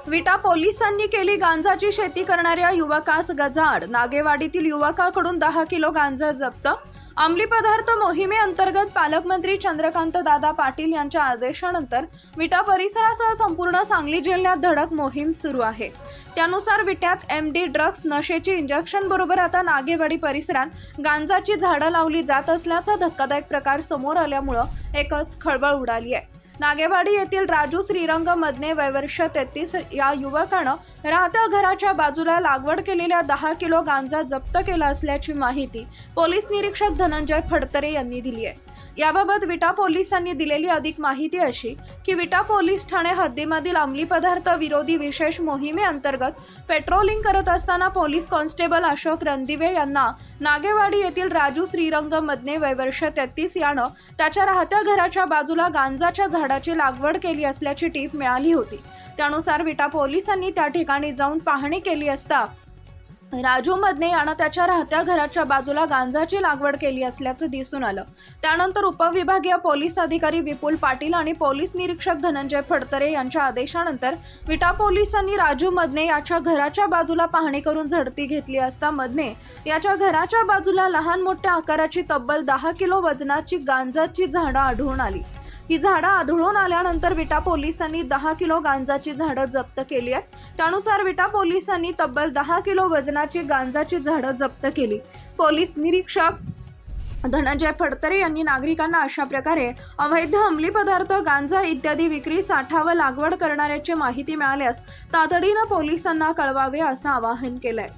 विटा पोलिसांनी केली गांजाची शेती करणाऱ्या युवकास गजाआड। नागेवाडीतील युवकाकडून 10 किलो गांजा जप्त। अंमली पदार्थ मोहिमेअंतर्गत पालकमंत्री चंद्रकांत दादा पाटील यांच्या आदेशानंतर विटा परिसरासह संपूर्ण सांगली जिल्ह्यात धडक मोहीम सुरू आहे। त्यानुसार विट्यात MD ड्रग्ज नशेची इंजेक्शन बरोबर आता नागेवाडी परिसरात गांजाची झाडं लावली जात असल्याचा धक्कादायक प्रकार समोर आल्यामुळे एकच खळबळ उडाली आहे। नागेवाडी येथील राजू श्रीरंग मदने वय वर्ष 33 या युवकानं राहत्या घराच्या बाजूला लागवड केलेल्या 10 किलो गांजा जप्त केला असल्याची माहिती पोलीस निरीक्षक धनंजय फडतरे यांनी दिली आहे। याबाबत विटा पोलिसांनी दिलेली अधिक माहिती अशी की विटा पोलीस ठाणे हद्दीमधील अंमली पदार्थ विरोधी विशेष मोहिमेअंतर्गत पेट्रोलिंग करत असताना पोलीस कॉन्स्टेबल अशोक रणदिवे यांना नागेवाडी येथील राजू श्रीरंग मदने वय वर्ष 33 यानं त्याच्या राहत्या घराच्या बाजूला गांजाच्या झाडाची लागवड केली असल्याची टीप मिळाली होती। त्यानुसार विटा पोलिसांनी त्या ठिकाणी जाऊन पाहणी केली असता राजू मदने यानं त्याच्या राहत्या घराच्या बाजूला गांजाची लागवड केली असल्याचं दिसून आलं। त्यानंतर उपविभागीय पोलीस अधिकारी विपुल पाटील आणि पोलीस निरीक्षक धनंजय फडतरे यांच्या आदेशानंतर विटा पोलिसांनी राजू मदने याच्या घराच्या बाजूला पाहणी करून झडती घेतली असता मदने याच्या घराच्या बाजूला लहान मोठ्या आकाराची तब्बल 10 किलो वजनाची गांजाची झाडं आढळून आली। ही झाडं आढळून आल्यानंतर विटा पोलिसांनी 10 किलो गांजाची झाडं जप्त केली आहेत। त्यानुसार विटा पोलिसांनी तब्बल 10 किलो वजनाची गांजाची झाडं जप्त केली। पोलीस निरीक्षक धनंजय फडतरे यांनी नागरिकांना अशा प्रकारे अवैध अंमली पदार्थ गांजा इत्यादी विक्री साठा व लागवड करणाऱ्याची माहिती मिळाल्यास तातडीनं पोलिसांना कळवावे असं आवाहन केलंय।